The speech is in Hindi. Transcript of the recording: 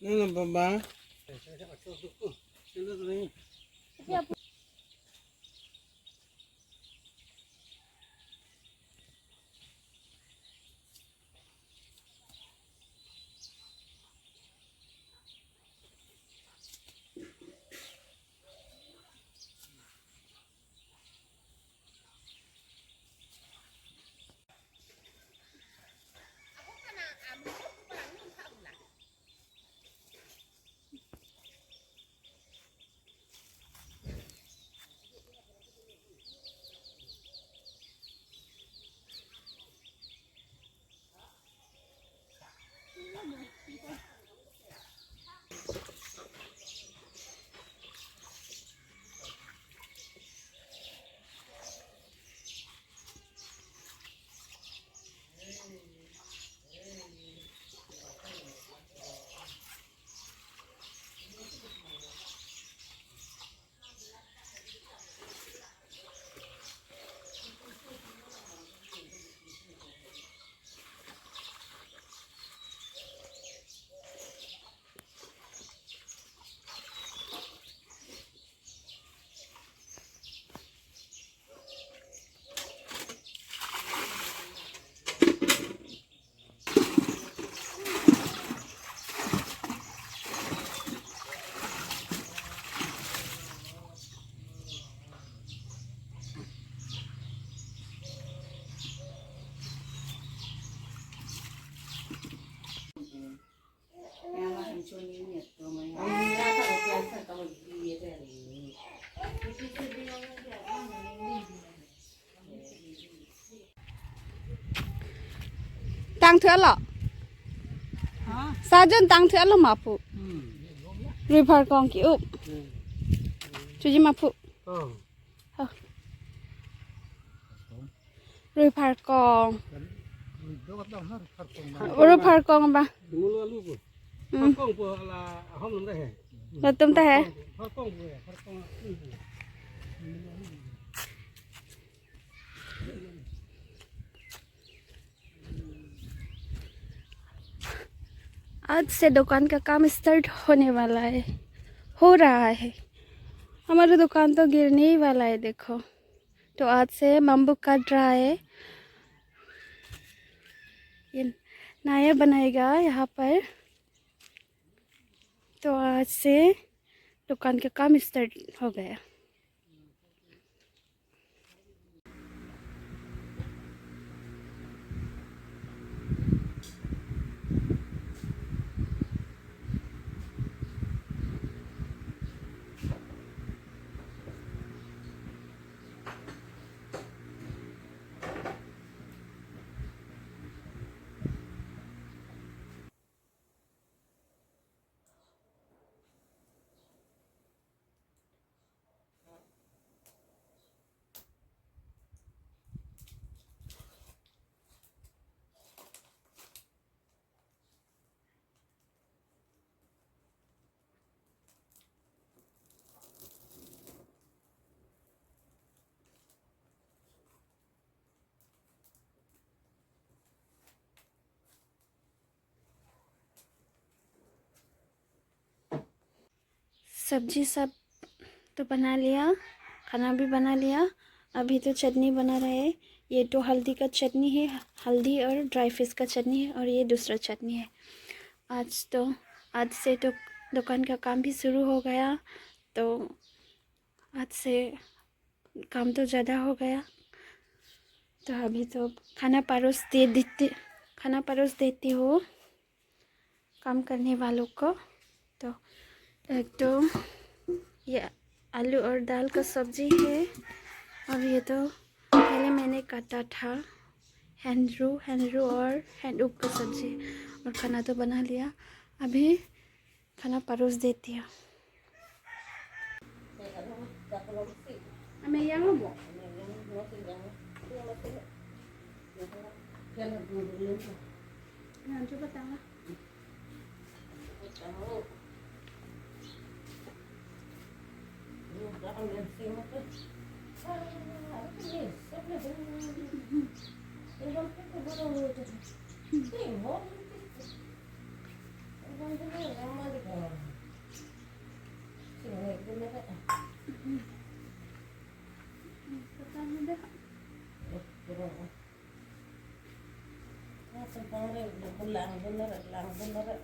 Ini Bamba. Tăng thưa lọ sao dân tăng thưa lọ mà phụ rồi phải con kiểu chú gì mà phụ rồi phải con ba là tôm ta hả आज से दुकान का काम स्टार्ट होने वाला है, हो रहा है। हमारा दुकान तो गिरने ही वाला है देखो। तो आज से बम्बू काट रहा है, ये नया बनाएगा यहाँ पर। तो आज से दुकान का काम स्टार्ट हो गया। सब्जी सब तो बना लिया, खाना भी बना लिया। अभी तो चटनी बना रहे हैं। ये तो हल्दी का चटनी है, हल्दी और ड्राई फिश का चटनी है, और ये दूसरा चटनी है। आज से तो दुकान का काम भी शुरू हो गया। तो आज से काम तो ज़्यादा हो गया। तो अभी तो खाना परोस देती हूँ काम करने वालों को। तो एक तो ये आलू और दाल का सब्जी है, और ये तो पहले मैंने काटा था हैंडरू और हैंडऊप का सब्जी। और खाना तो बना लिया, अभी खाना परोस देती हूँ। Lang bener.